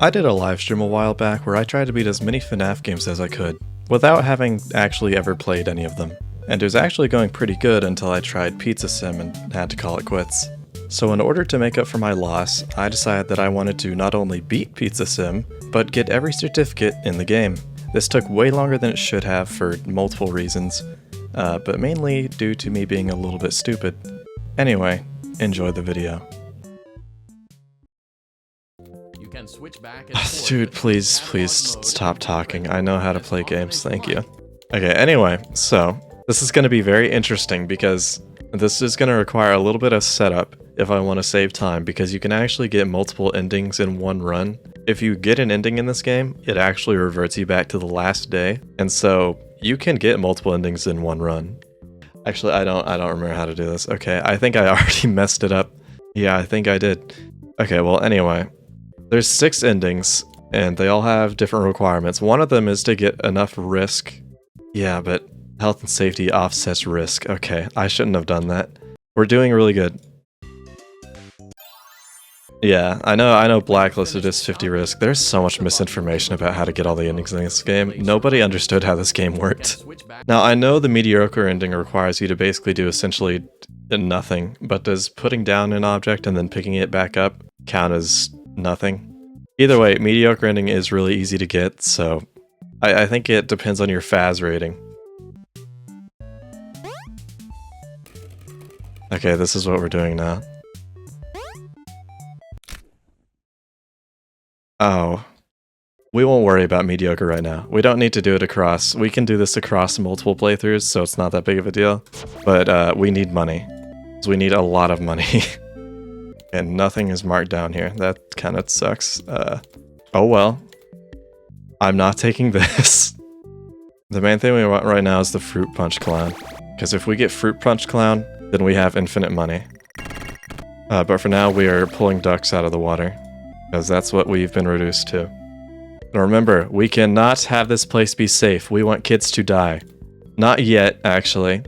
I did a live stream a while back where I tried to beat as many FNAF games as I could, without having actually ever played any of them. And it was actually going pretty good until I tried Pizza Sim and had to call it quits. So in order to make up for my loss, I decided that I wanted to not only beat Pizza Sim, but get every certificate in the game. This took way longer than it should have for multiple reasons, but mainly due to me being a little bit stupid. Anyway, enjoy the video. Can switch back and forth. Dude, please stop talking. I know how to play games, thank you. Okay, anyway, so this is going to be very interesting because this is going to require a little bit of setup if I want to save time, because you can actually get multiple endings in one run. If you get an ending in this game, it actually reverts you back to the last day, and so you can get multiple endings in one run. Actually, I don't remember how to do this. Okay, I think I already messed it up. Yeah, I think I did. Okay, well, anyway. There's 6 endings, and they all have different requirements. One of them is to get enough risk. Yeah, but health and safety offsets risk. Okay, I shouldn't have done that. We're doing really good. Yeah, I know Blacklisted is 50 risk. There's so much misinformation about how to get all the endings in this game. Nobody understood how this game worked. Now, I know the mediocre ending requires you to basically do essentially nothing, but does putting down an object and then picking it back up count as nothing? Either way, mediocre ending is really easy to get, so I think it depends on your Faz rating. Okay, this is what we're doing now. Oh. We won't worry about mediocre right now. We don't need to do it across. We can do this across multiple playthroughs, so it's not that big of a deal. But we need money. So we need a lot of money. And nothing is marked down here. That kind of sucks. Oh well. I'm not taking this. The main thing we want right now is the Fruit Punch Clown. Because if we get Fruit Punch Clown, then we have infinite money. But for now, we are pulling ducks out of the water. Because that's what we've been reduced to. Now remember, we cannot have this place be safe. We want kids to die. Not yet, actually.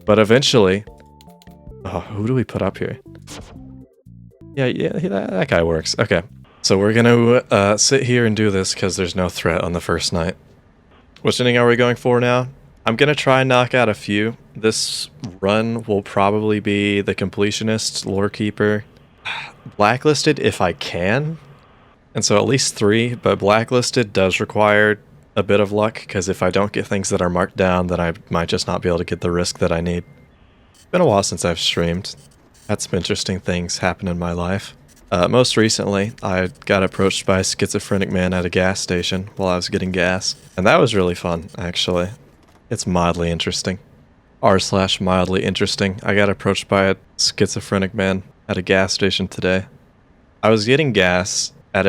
But eventually... Oh, who do we put up here? Yeah, that guy works. Okay. So we're gonna sit here and do this because there's no threat on the first night. Which ending are we going for now? I'm gonna try and knock out a few. This run will probably be the Completionist, Lore Keeper, Blacklisted if I can. And so at least 3, but Blacklisted does require a bit of luck, because if I don't get things that are marked down, then I might just not be able to get the risk that I need. It's been a while since I've streamed. Had some interesting things happen in my life. Most recently, I got approached by a schizophrenic man at a gas station while I was getting gas. And that was really fun, actually. It's mildly interesting. r/mildly interesting. I got approached by a schizophrenic man at a gas station today. I was getting gas at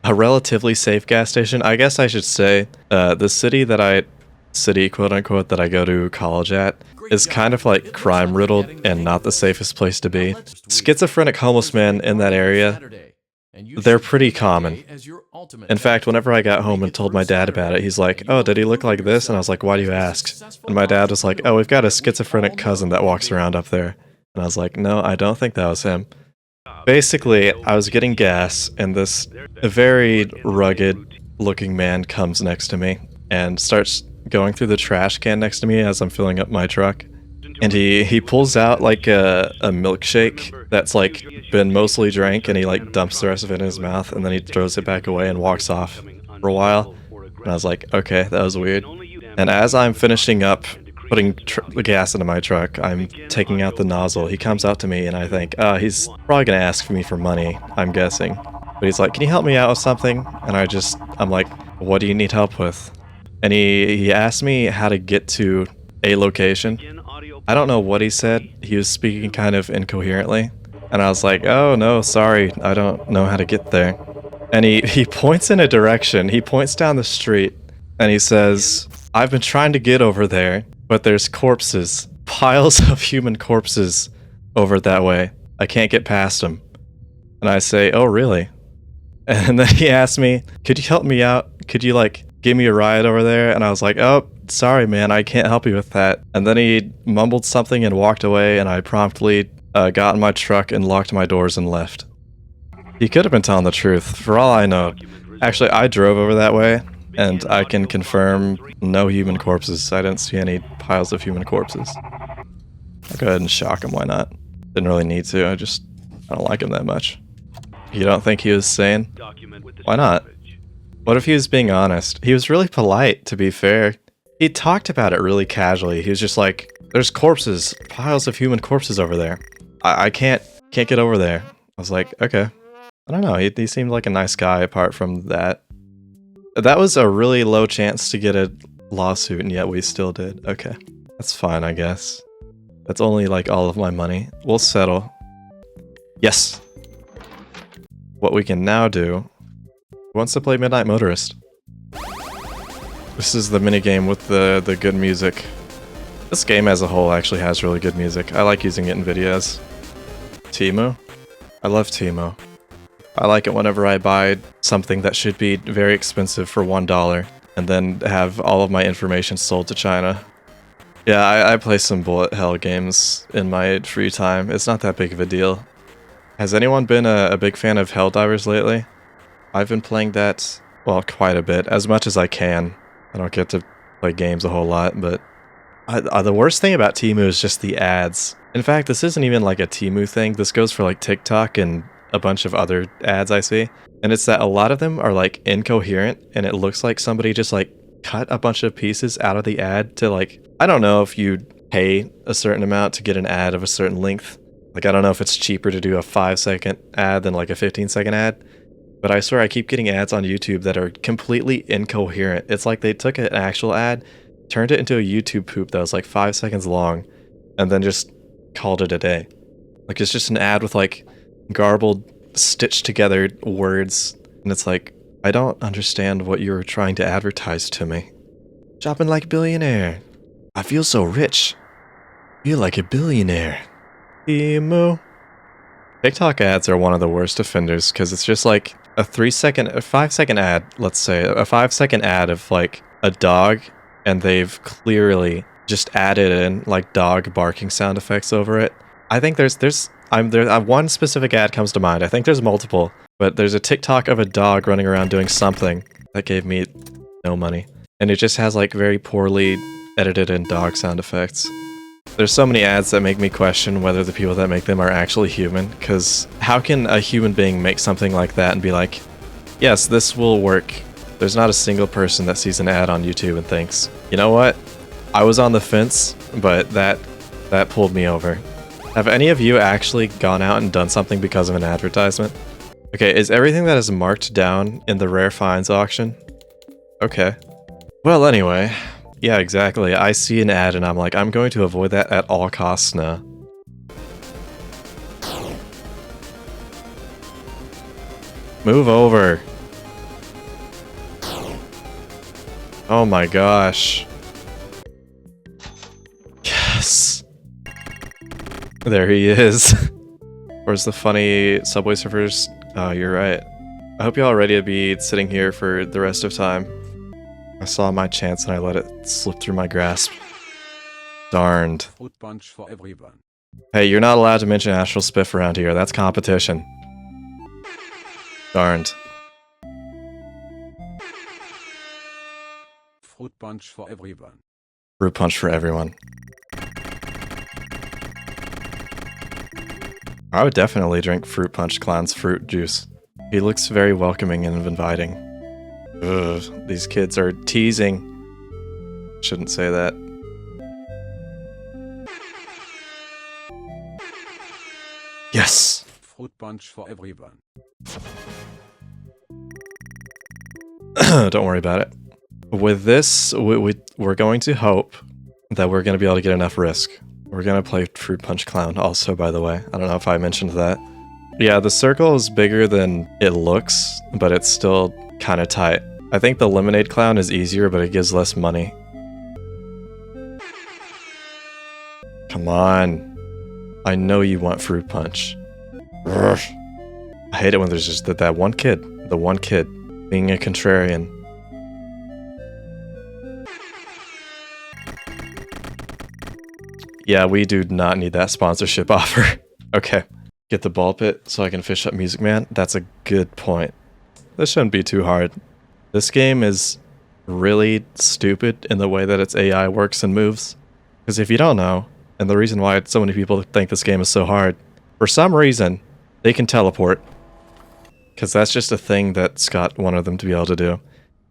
a relatively safe gas station. I guess I should say, the city quote-unquote that I go to college at is kind of like crime-riddled and not the safest place to be. Schizophrenic homeless men in that area, they're pretty common. In fact, whenever I got home and told my dad about it, he's like, "Oh, did he look like this?" And I was like, "Why do you ask?" And my dad was like, "Oh, we've got a schizophrenic cousin that walks around up there." And I was like, "No, I don't think that was him." Basically, I was getting gas, and this very rugged-looking man comes next to me and starts going through the trash can next to me as I'm filling up my truck. And he pulls out like a milkshake that's like been mostly drank, and he like dumps the rest of it in his mouth, and then he throws it back away and walks off for a while. And I was like, okay, that was weird. And as I'm finishing up putting the gas into my truck, I'm taking out the nozzle. He comes out to me, and I think, he's probably gonna ask me for money, I'm guessing. But he's like, "Can you help me out with something?" And I'm like, "What do you need help with?" And he asked me how to get to a location. I don't know what he said. He was speaking kind of incoherently. And I was like, "Oh no, sorry, I don't know how to get there." And he points in a direction. He points down the street, and he says, "I've been trying to get over there, but there's corpses, piles of human corpses over that way. I can't get past them." And I say, "Oh, really?" And then he asked me, "Could you help me out? Could you like give me a ride over there?" And I was like, "Oh, sorry man, I can't help you with that." And then he mumbled something and walked away, and I promptly got in my truck and locked my doors and left. He could have been telling the truth. For all I know, Actually, I drove over that way, and I can confirm no human corpses. I didn't see any piles of human corpses. I'll go ahead and shock him, why not? Didn't really need to, I don't like him that much. You don't think he was sane? Why not? What if he was being honest? He was really polite, to be fair. He talked about it really casually. He was just like, there's corpses, piles of human corpses over there. I can't get over there. I was like, okay. I don't know, he seemed like a nice guy apart from that. That was a really low chance to get a lawsuit, and yet we still did. Okay. That's fine, I guess. That's only like all of my money. We'll settle. Yes! What we can now do... Who wants to play Midnight Motorist? This is the minigame with the good music. This game as a whole actually has really good music. I like using it in videos. Teemo? I love Teemo. I like it whenever I buy something that should be very expensive for $1 and then have all of my information sold to China. Yeah, I play some bullet hell games in my free time. It's not that big of a deal. Has anyone been a big fan of Helldivers lately? I've been playing that, well, quite a bit, as much as I can. I don't get to play games a whole lot, but the worst thing about Temu is just the ads. In fact, this isn't even like a Temu thing. This goes for like TikTok and a bunch of other ads I see. And it's that a lot of them are like incoherent, and it looks like somebody just like cut a bunch of pieces out of the ad to like, I don't know if you pay a certain amount to get an ad of a certain length. Like, I don't know if it's cheaper to do a 5-second ad than like a 15-second ad. But I swear I keep getting ads on YouTube that are completely incoherent. It's like they took an actual ad, turned it into a YouTube poop that was like 5 seconds long, and then just called it a day. Like, it's just an ad with like garbled, stitched together words, and it's like, I don't understand what you're trying to advertise to me. Shopping like a billionaire. I feel so rich. Feel like a billionaire. Emo. TikTok ads are one of the worst offenders because it's just like a 5-second ad, let's say, a 5-second ad of like a dog, and they've clearly just added in like dog barking sound effects over it. I think there's one specific ad comes to mind. I think there's multiple, but there's a TikTok of a dog running around doing something that gave me no money. And it just has like very poorly edited in dog sound effects. There's so many ads that make me question whether the people that make them are actually human, because how can a human being make something like that and be like, yes, this will work? There's not a single person that sees an ad on YouTube and thinks, you know what? I was on the fence, but that pulled me over. Have any of you actually gone out and done something because of an advertisement? Okay, is everything that is marked down in the rare finds auction? Okay. Well, anyway, yeah, exactly. I see an ad and I'm like, I'm going to avoid that at all costs now. Move over. Oh my gosh. Yes. There he is. Where's the funny Subway Surfers? Oh, you're right. I hope y'all are ready to be sitting here for the rest of time. I saw my chance and I let it slip through my grasp. Darned. Fruit punch for everyone. Hey, you're not allowed to mention Astral Spiff around here. That's competition. Darned. Fruit punch for everyone. Fruit punch for everyone. I would definitely drink Fruit Punch Clown's fruit juice. He looks very welcoming and inviting. Ugh, these kids are teasing. Shouldn't say that. Yes! Fruit punch for everyone. Don't worry about it. With this, we're going to hope that we're going to be able to get enough risk. We're going to play Fruit Punch Clown also, by the way. I don't know if I mentioned that. Yeah, the circle is bigger than it looks, but it's still kind of tight. I think the Lemonade Clown is easier, but it gives less money. Come on. I know you want Fruit Punch. Urgh. I hate it when there's just that one kid. The one kid being a contrarian. Yeah, we do not need that sponsorship offer. Okay. Get the ball pit so I can fish up Music Man. That's a good point. This shouldn't be too hard. This game is really stupid in the way that its AI works and moves. Because if you don't know, and the reason why so many people think this game is so hard, for some reason, they can teleport. Because that's just a thing that Scott wanted them to be able to do.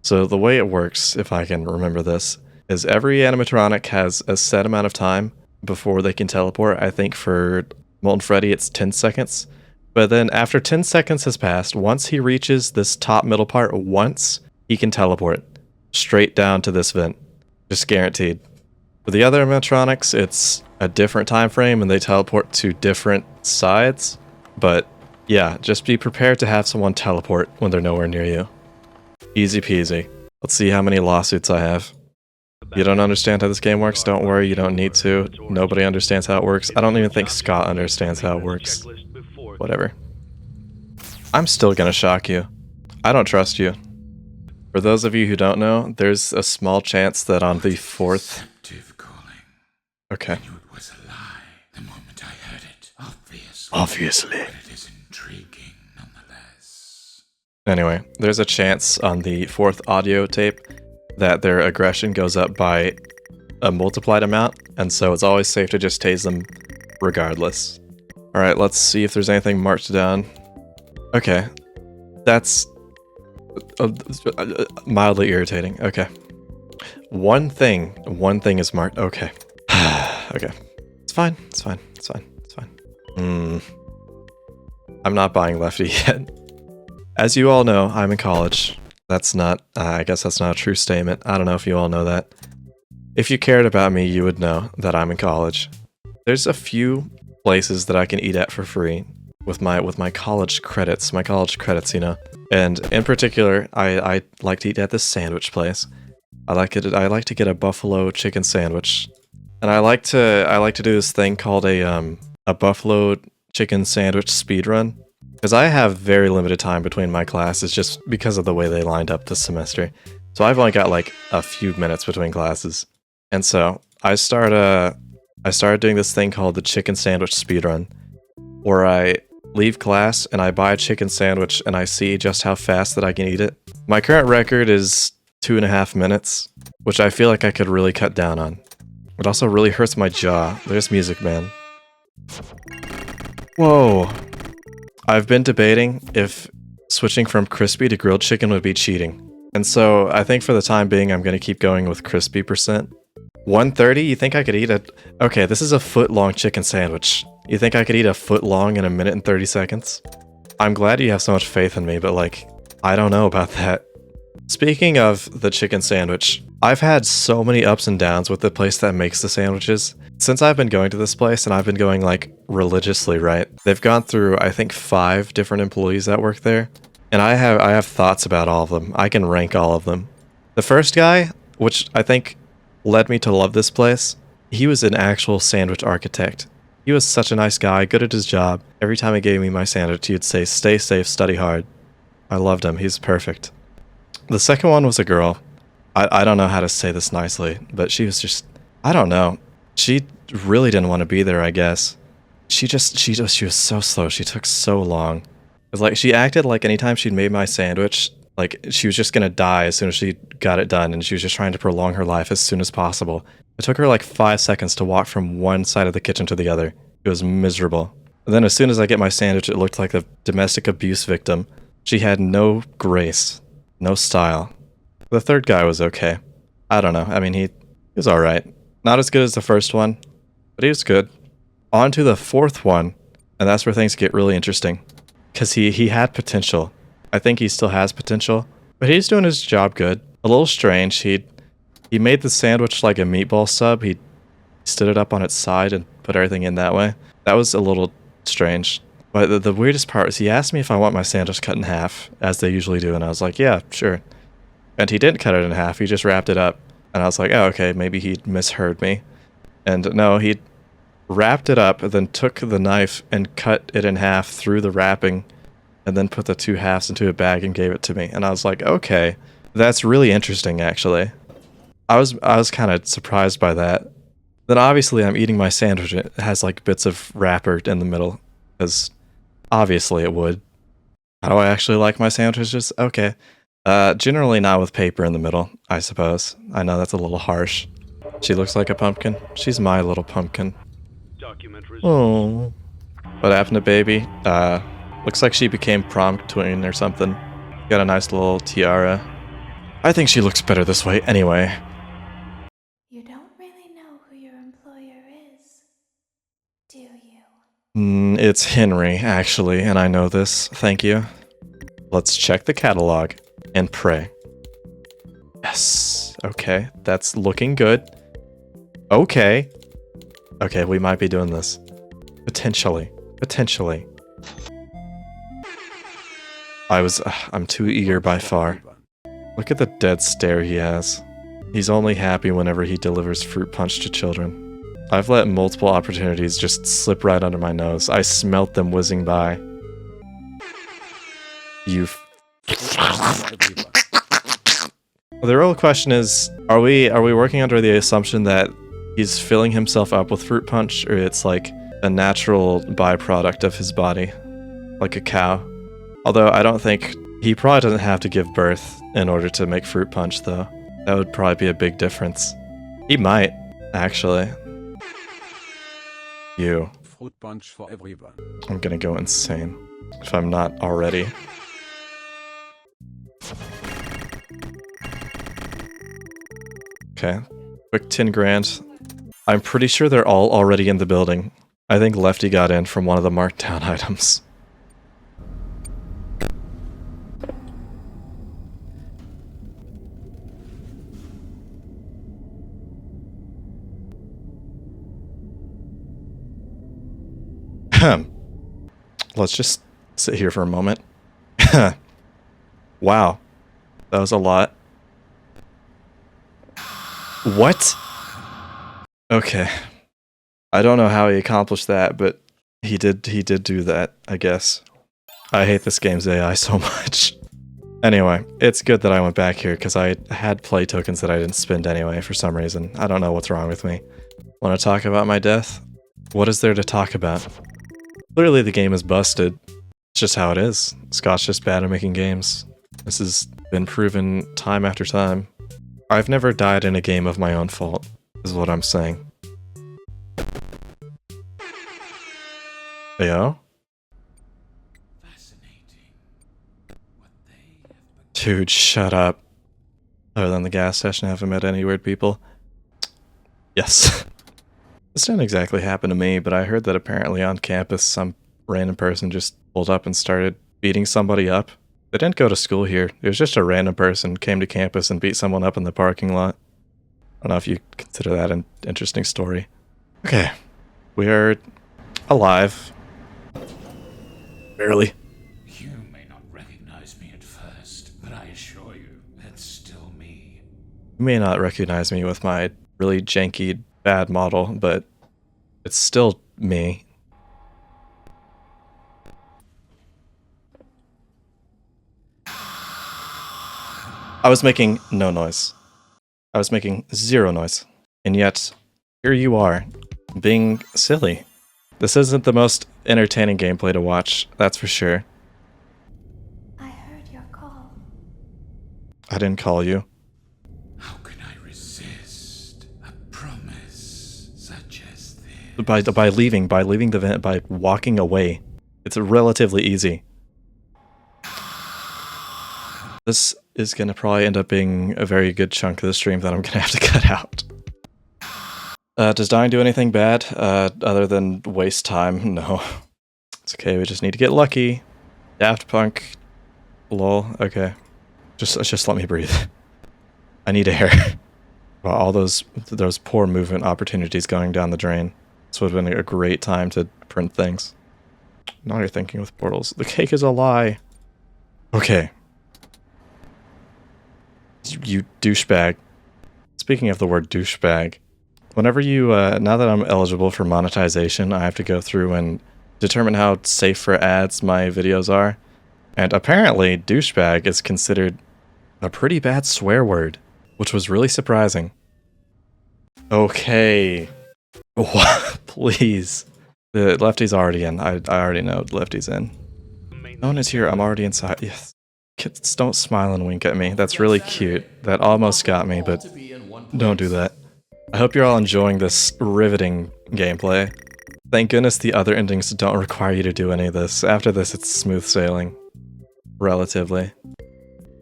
So the way it works, if I can remember this, is every animatronic has a set amount of time before they can teleport. I think for Molten Freddy it's 10 seconds. But then after 10 seconds has passed, once he reaches this top middle part once, he can teleport straight down to this vent. Just guaranteed. For the other animatronics, it's a different time frame and they teleport to different sides. But yeah, just be prepared to have someone teleport when they're nowhere near you. Easy peasy. Let's see how many lawsuits I have. You don't understand how this game works? Don't worry, you don't need to. Nobody understands how it works. I don't even think Scott understands how it works. Whatever. I'm still gonna shock you. I don't trust you. For those of you who don't know, there's a small chance that on the fourth... Okay. It was a lie the moment I heard it. Obviously. But it is intriguing nonetheless. Anyway, there's a chance on the fourth audio tape that their aggression goes up by a multiplied amount, and so it's always safe to just tase them regardless. Alright, let's see if there's anything marked down. Okay. That's mildly irritating. Okay. One thing is marked. Okay. Okay. It's fine. It's fine. It's fine. It's fine. I'm not buying Lefty yet. As you all know, I'm in college. That's not, I guess that's not a true statement. I don't know if you all know that. If you cared about me, you would know that I'm in college. There's a few places that I can eat at for free with my college credits, you know. And in particular, I like to eat at this sandwich place. I like to get a buffalo chicken sandwich. And I like to do this thing called a buffalo chicken sandwich speedrun. Because I have very limited time between my classes just because of the way they lined up this semester. So I've only got like a few minutes between classes. And so I started doing this thing called the chicken sandwich speedrun, where I leave class and I buy a chicken sandwich and I see just how fast that I can eat it. My current record is 2.5 minutes, which I feel like I could really cut down on. It also really hurts my jaw. There's music, man. Whoa. I've been debating if switching from crispy to grilled chicken would be cheating. And so I think for the time being, I'm going to keep going with crispy %. 130? You think I could eat it? Okay, this is a foot-long chicken sandwich. You think I could eat a foot long in 1 minute and 30 seconds? I'm glad you have so much faith in me, but like, I don't know about that. Speaking of the chicken sandwich, I've had so many ups and downs with the place that makes the sandwiches. Since I've been going to this place, and I've been going like religiously, right? They've gone through, I think, 5 different employees that work there. And I have thoughts about all of them. I can rank all of them. The first guy, which I think led me to love this place, he was an actual sandwich architect. He was such a nice guy, good at his job. Every time he gave me my sandwich, he'd say, "Stay safe, study hard." I loved him. He's perfect. The second one was a girl. I don't know how to say this nicely, but she was just, I don't know. She really didn't want to be there, I guess. She was so slow. She took so long. It was like, she acted like anytime she'd made my sandwich, like she was just gonna die as soon as she got it done, and she was just trying to prolong her life as soon as possible. It took her like 5 seconds to walk from one side of the kitchen to the other. It was miserable. And then as soon as I get my sandwich, it looked like a domestic abuse victim. She had no grace, no style. The third guy was okay. I don't know. I mean, he was alright. Not as good as the first one, but he was good. On to the fourth one, and that's where things get really interesting. Because he had potential. I think he still has potential, but he's doing his job good. A little strange. He made the sandwich like a meatball sub. He stood it up on its side and put everything in that way. That was a little strange. But the weirdest part is he asked me if I want my sandwich cut in half, as they usually do, and I was like, yeah, sure. And he didn't cut it in half, he just wrapped it up. And I was like, oh, okay, maybe he misheard me. And no, he wrapped it up, then took the knife and cut it in half through the wrapping, and then put the 2 halves into a bag and gave it to me. And I was like, okay, that's really interesting, actually. I was kind of surprised by that. Then obviously I'm eating my sandwich, it has like bits of wrapper in the middle, because obviously it would. How do I actually like my sandwiches? Okay. Generally not with paper in the middle, I suppose. I know that's a little harsh. She looks like a pumpkin. She's my little pumpkin. Oh. What happened to baby? Looks like she became prom queen or something. Got a nice little tiara. I think she looks better this way anyway. You don't really know who your employer is, do you? It's Henry, actually, and I know this. Thank you. Let's check the catalog and pray. Yes. Okay, that's looking good. Okay. Okay, we might be doing this. Potentially. Potentially. I'm too eager by far. Look at the dead stare he has. He's only happy whenever he delivers fruit punch to children. I've let multiple opportunities just slip right under my nose. I smelt them whizzing by. The real question is, are we working under the assumption that he's filling himself up with fruit punch, or it's like a natural byproduct of his body, like a cow? Although I don't think he probably doesn't have to give birth in order to make fruit punch, though. That would probably be a big difference. He might, actually. You. Fruit punch for everyone. I'm gonna go insane if I'm not already. Okay, quick 10 grand. I'm pretty sure they're all already in the building. I think Lefty got in from one of the marked down items. Let's just sit here for a moment. Wow. That was a lot. What? Okay. I don't know how he accomplished that, but he did do that, I guess. I hate this game's AI so much. Anyway, it's good that I went back here because I had play tokens that I didn't spend anyway for some reason. I don't know what's wrong with me. Want to talk about my death? What is there to talk about? Clearly the game is busted. It's just how it is. Scott's just bad at making games. This has been proven time after time. I've never died in a game of my own fault, is what I'm saying. Yo? Dude, shut up. Other than the gas station, I haven't met any weird people. Yes. This didn't exactly happen to me, but I heard that apparently on campus some random person just pulled up and started beating somebody up. They didn't go to school here. It was just a random person came to campus and beat someone up in the parking lot. I don't know if you consider that an interesting story. Okay. We are alive. Barely. You may not recognize me at first, but I assure you, it's still me. You may not recognize me with my really janky, bad model, but it's still me. I was making no noise. I was making zero noise. And yet, here you are, being silly. This isn't the most entertaining gameplay to watch, that's for sure. I heard your call. I didn't call you. How can I resist a promise such as this? By leaving the vent, by walking away. It's relatively easy. This is going to probably end up being a very good chunk of the stream that I'm going to have to cut out. Does dying do anything bad, other than waste time? No. It's okay, we just need to get lucky. Daft Punk. Lol, okay. Just let me breathe. I need air. Well, all those poor movement opportunities going down the drain. This would have been a great time to print things. Now you're thinking with portals. The cake is a lie. Okay. You douchebag. Speaking of the word douchebag, whenever you, now that I'm eligible for monetization, I have to go through and determine how safe for ads my videos are. And apparently, douchebag is considered a pretty bad swear word, which was really surprising. Okay. Please. The Lefty's already in. I already know Lefty's in. No one is here. I'm already inside. Yes. Kids, don't smile and wink at me. That's really cute. That almost got me, but don't do that. I hope you're all enjoying this riveting gameplay. Thank goodness the other endings don't require you to do any of this. After this, it's smooth sailing. Relatively.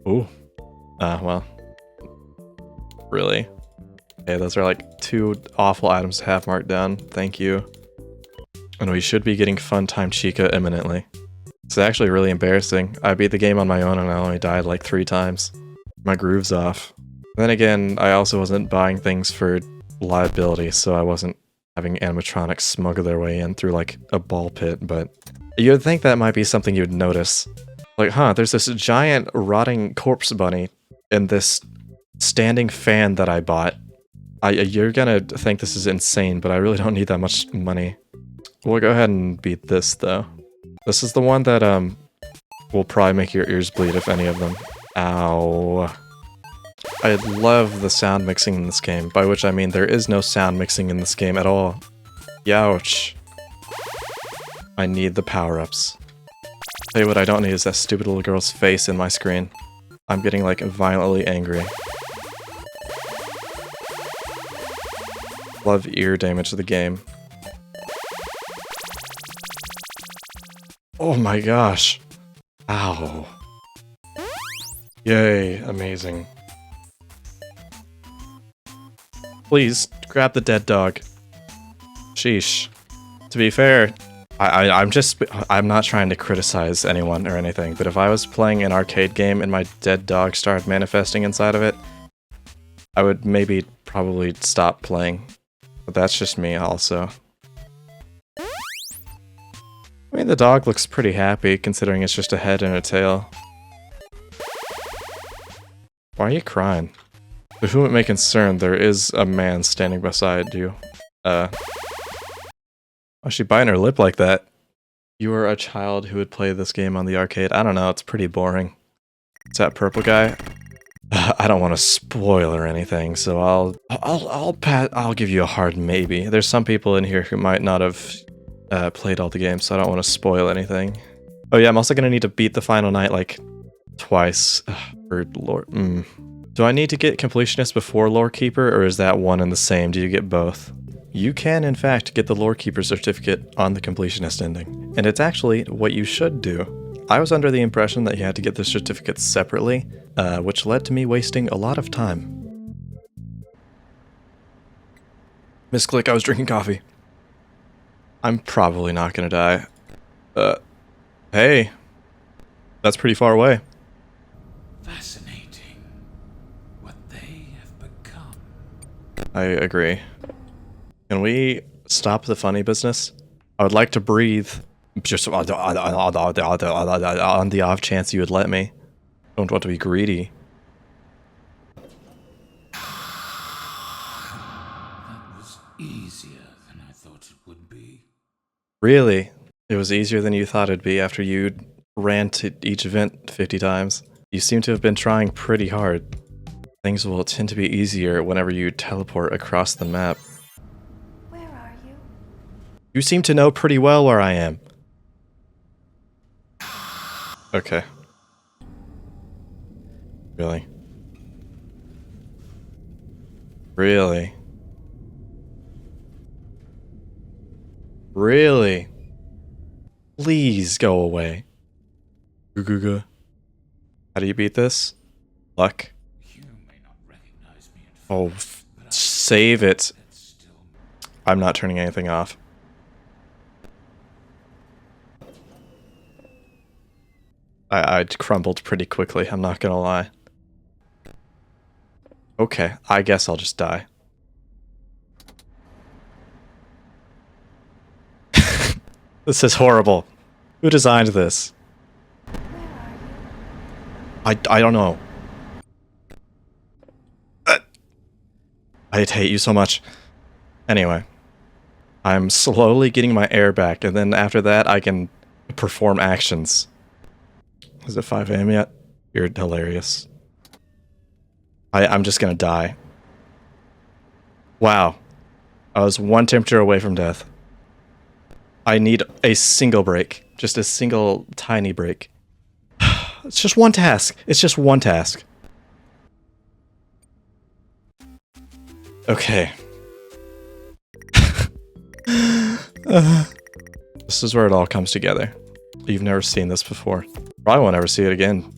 Ooh. Well. Really? Okay, those are like 2 awful items to have marked down. Thank you. And we should be getting Fun Time Chica imminently. It's actually really embarrassing. I beat the game on my own and I only died like 3 times. My groove's off. Then again, I also wasn't buying things for liability, so I wasn't having animatronics smuggle their way in through like a ball pit, but you'd think that might be something you'd notice. Like, huh, there's this giant rotting corpse bunny in this standing fan that I bought. You're gonna think this is insane, but I really don't need that much money. We'll go ahead and beat this though. This is the one that will probably make your ears bleed if any of them. Ow. I love the sound mixing in this game, by which I mean there is no sound mixing in this game at all. Youch. I need the power-ups. Tell you what I don't need is that stupid little girl's face in my screen. I'm getting like violently angry. Love ear damage to the game. Oh my gosh. Ow. Yay, amazing. Please, grab the dead dog. Sheesh. To be fair, I'm not trying to criticize anyone or anything, but if I was playing an arcade game and my dead dog started manifesting inside of it, I would maybe probably stop playing. But that's just me also. I mean, the dog looks pretty happy considering it's just a head and a tail. Why are you crying? To whom it may concern, there is a man standing beside you. Why's she biting her lip like that? You are a child who would play this game on the arcade. I don't know, it's pretty boring. It's that purple guy. I don't want to spoil or anything, so I'll give you a hard maybe. There's some people in here who might not have played all the games, so I don't want to spoil anything. Oh yeah, I'm also gonna need to beat the final night like twice. For lore. Do I need to get completionist before lore keeper, or is that one and the same? Do you get both? You can, in fact, get the lore keeper certificate on the completionist ending, and it's actually what you should do. I was under the impression that you had to get the certificate separately, which led to me wasting a lot of time. Misclick, I was drinking coffee. I'm probably not gonna die. Hey. That's pretty far away. Fascinating. What they have become. I agree. Can we stop the funny business? I would like to breathe. Just on the off chance you would let me. Don't want to be greedy. That was easier than I thought it would be. Really? It was easier than you thought it'd be after you ran to each event 50 times. You seem to have been trying pretty hard. Things will tend to be easier whenever you teleport across the map. Where are you? You seem to know pretty well where I am. Okay. Really? Really? Really? Please go away. Goo. How do you beat this? Luck. You may not recognize me at Oh, first, but I save it. that's still I'm not turning anything off. I crumbled pretty quickly, I'm not gonna lie. Okay, I guess I'll just die. This is horrible. Who designed this? I don't know. I hate you so much. Anyway. I'm slowly getting my air back, and then after that I can perform actions. Is it 5 AM yet? You're hilarious. I'm just gonna die. Wow. I was one temperature away from death. I need a single break. Just a single tiny break. It's just one task. It's just one task. Okay. This is where it all comes together. You've never seen this before. Probably won't ever see it again.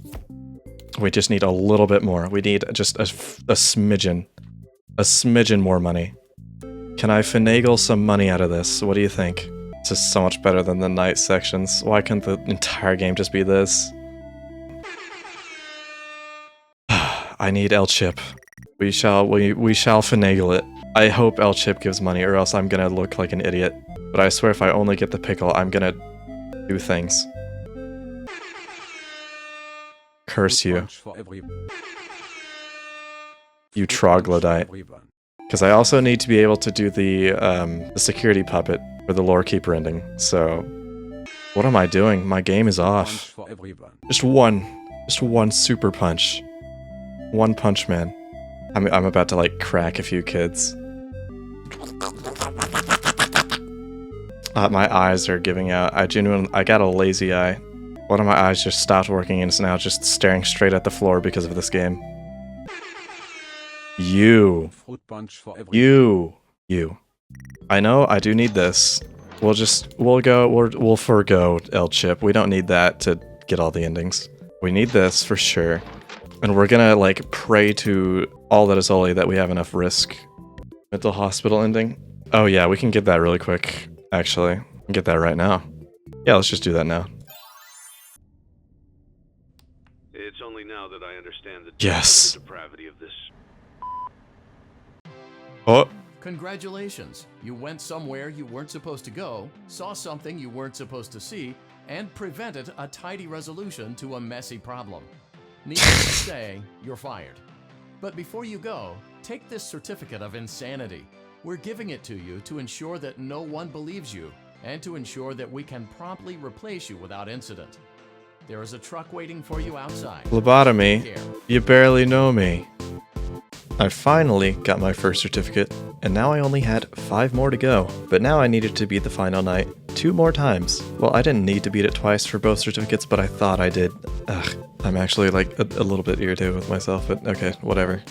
We just need a little bit more. We need just a smidgen. A smidgen more money. Can I finagle some money out of this? What do you think? This is so much better than the night sections. Why couldn't the entire game just be this? I need El Chip. We shall finagle it. I hope El Chip gives money or else I'm gonna look like an idiot. But I swear if I only get the pickle, I'm gonna do things. Curse you. Punch for everyone. You troglodyte. Because I also need to be able to do the security puppet for the lore keeper ending. So, what am I doing? My game is Punch off. for everyone. Just one super punch. One punch man. I'm about to like crack a few kids. My eyes are giving out. I got a lazy eye. One of my eyes just stopped working and is now just staring straight at the floor because of this game. You. Fruit punch for everyone. You. I know, I do need this. We'll forgo El Chip. We don't need that to get all the endings. We need this for sure. And we're gonna, like, pray to all that is holy that we have enough risk. Mental hospital ending? Oh yeah, we can get that really quick, actually. We can get that right now. Yeah, let's just do that now. It's only now that I understand the Yes. depravity of this. Oh, Congratulations. You went somewhere you weren't supposed to go, saw something you weren't supposed to see, and prevented a tidy resolution to a messy problem. Needless to say, you're fired. But before you go, take this certificate of insanity. We're giving it to you to ensure that no one believes you, and to ensure that we can promptly replace you without incident. There is a truck waiting for you outside. lobotomy. Take care. You barely know me. I finally got my first certificate, and now I only had 5 more to go. But now I needed to beat the final night 2 more times. Well, I didn't need to beat it twice for both certificates, but I thought I did. Ugh, I'm actually like a little bit irritated with myself, but okay, whatever.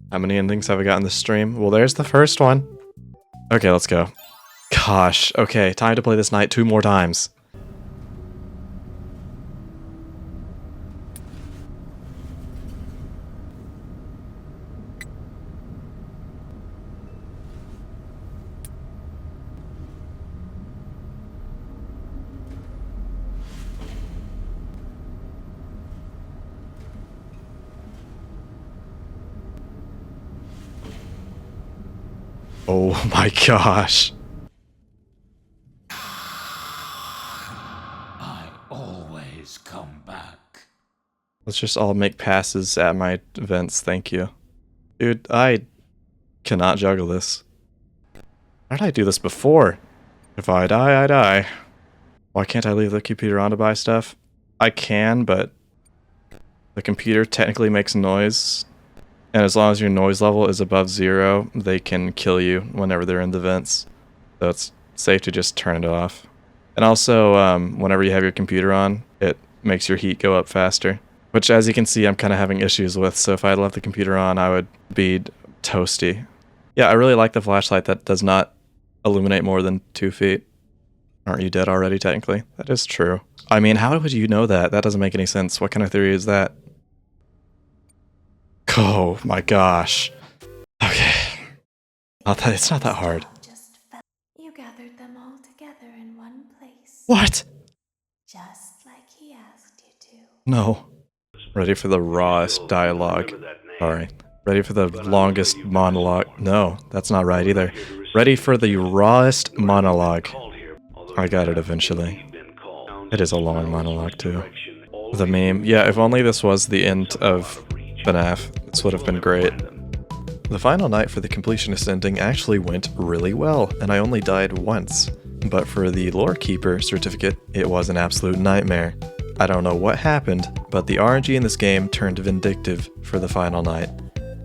How many endings have I got in this stream? Well, there's the first one. Okay, let's go. Gosh, okay, time to play this night 2 more times. Oh my gosh. I always come back. Let's just all make passes at my events, thank you. Dude, I cannot juggle this. How did I do this before? If I die, I die. Why can't I leave the computer on to buy stuff? I can, but the computer technically makes noise. And as long as your noise level is above 0, they can kill you whenever they're in the vents. So it's safe to just turn it off. And also, whenever you have your computer on, it makes your heat go up faster. Which, as you can see, I'm kind of having issues with. So if I had left the computer on, I would be toasty. Yeah, I really like the flashlight that does not illuminate more than 2 feet. Aren't you dead already, technically? That is true. I mean, how would you know that? That doesn't make any sense. What kind of theory is that? Oh my gosh. Okay. It's not that hard. Just fell. You gathered them all together in one place. What? Just like he asked you to. No. Ready for the rawest dialogue. Sorry. Ready for the longest monologue. No, that's not right either. Ready for the rawest monologue. I got it eventually. It is a long monologue too. The meme. Yeah, if only this was the end of FNAF. This would have been great. The final night for the completionist ending actually went really well, and I only died once. But for the lore keeper certificate, it was an absolute nightmare. I don't know what happened, but the RNG in this game turned vindictive for the final night.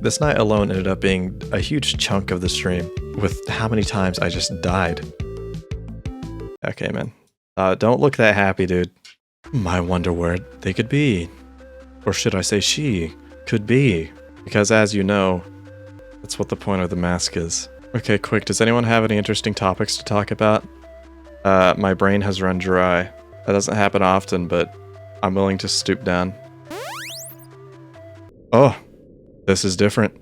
This night alone ended up being a huge chunk of the stream, with how many times I just died. Okay, man. Don't look that happy, dude. My wonder where they could be. or should I say she, could be. Because as you know, that's what the point of the mask is. Okay, quick, does anyone have any interesting topics to talk about? My brain has run dry. That doesn't happen often, but I'm willing to stoop down. Oh, this is different.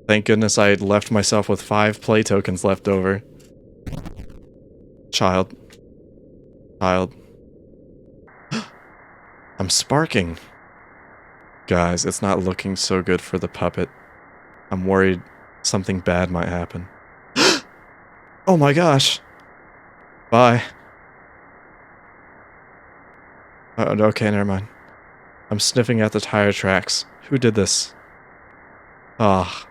Thank goodness I left myself with 5 play tokens left over. Child. Child. I'm sparking. Guys, it's not looking so good for the puppet. I'm worried something bad might happen. Oh my gosh. Bye. Okay, never mind. I'm sniffing at the tire tracks. Who did this? Ah.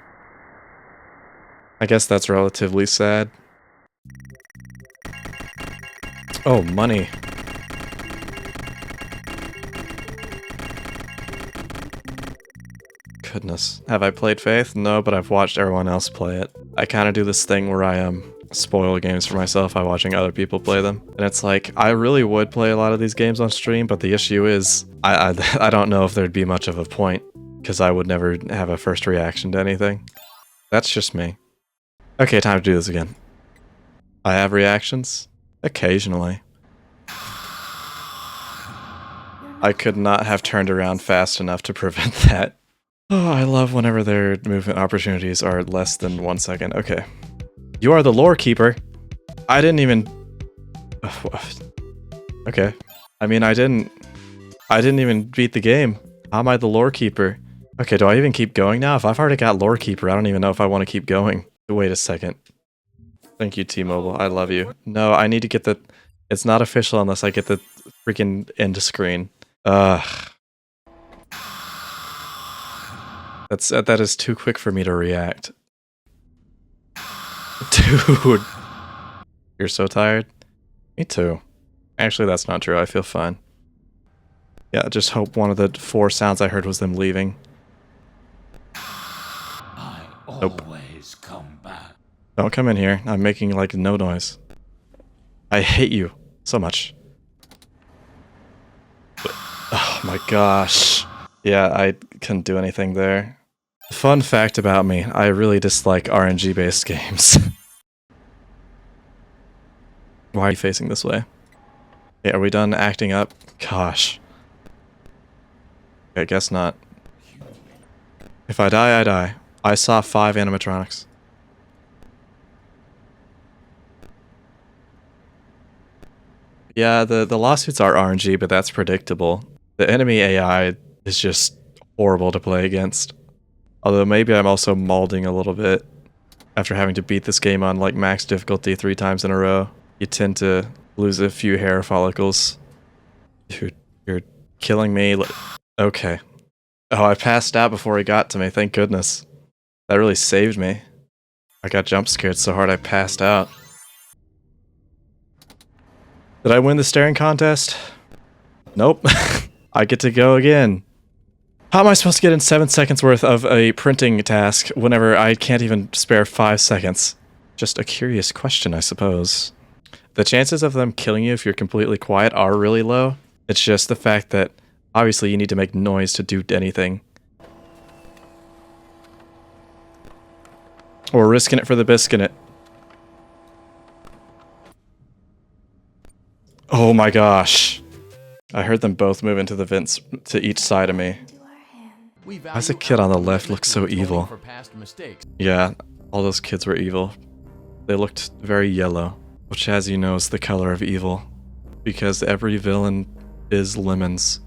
I guess that's relatively sad. Oh, money. Goodness. Have I played Faith? No, but I've watched everyone else play it. I kind of do this thing where I spoil games for myself by watching other people play them. And it's like, I really would play a lot of these games on stream, but the issue is, I don't know if there'd be much of a point, because I would never have a first reaction to anything. That's just me. Okay, time to do this again. I have reactions? Occasionally. I could not have turned around fast enough to prevent that. Oh, I love whenever their movement opportunities are less than 1 second. Okay. You are the lore keeper. I didn't even... Okay. I mean, I didn't even beat the game. How am I the lore keeper? Okay, do I even keep going now? If I've already got lore keeper, I don't even know if I want to keep going. Wait a second. Thank you, T-Mobile. I love you. No, I need to get the... It's not official unless I get the freaking end screen. Ugh. That is too quick for me to react. Dude. You're so tired? Me too. Actually, that's not true. I feel fine. Yeah, just hope one of the 4 sounds I heard was them leaving. I Nope. always come back. Don't come in here. I'm making, like, no noise. I hate you so much. Oh my gosh. Yeah, I couldn't do anything there. Fun fact about me, I really dislike RNG-based games. Why are you facing this way? Okay, are we done acting up? Gosh. I guess not. If I die, I die. I saw 5 animatronics. Yeah, the lawsuits are RNG, but that's predictable. The enemy AI is just horrible to play against. Although maybe I'm also mauling a little bit. After having to beat this game on like max difficulty 3 times in a row, you tend to lose a few hair follicles. Dude, you're killing me. Okay. Oh, I passed out before he got to me, thank goodness. That really saved me. I got jump scared so hard I passed out. Did I win the staring contest? Nope. I get to go again. How am I supposed to get in 7 seconds worth of a printing task whenever I can't even spare 5 seconds? Just a curious question, I suppose. The chances of them killing you if you're completely quiet are really low. It's just the fact that obviously you need to make noise to do anything. Or risking it for the biscuit. Oh my gosh. I heard them both move into the vents to each side of me. Why's the kid on the left look so evil? Yeah, all those kids were evil. They looked very yellow, which as you know is the color of evil. Because every villain is lemons.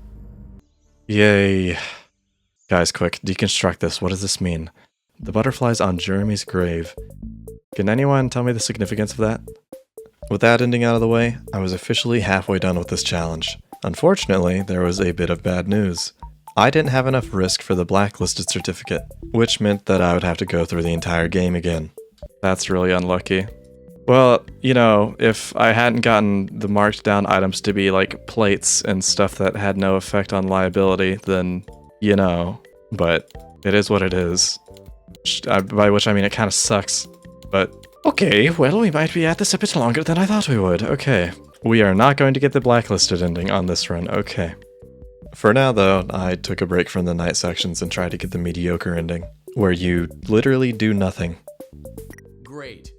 Yay. Guys, quick, deconstruct this. What does this mean? The butterflies on Jeremy's grave. Can anyone tell me the significance of that? With that ending out of the way, I was officially halfway done with this challenge. Unfortunately, there was a bit of bad news. I didn't have enough risk for the blacklisted certificate, which meant that I would have to go through the entire game again. That's really unlucky. Well, you know, if I hadn't gotten the marked down items to be like plates and stuff that had no effect on liability, then, you know, but it is what it is. By which I mean it kind of sucks, but... Okay, well, we might be at this a bit longer than I thought we would. Okay, We are not going to get the blacklisted ending on this run. Okay. For now, though, I took a break from the night sections and tried to get the mediocre ending, where you literally do nothing. Great.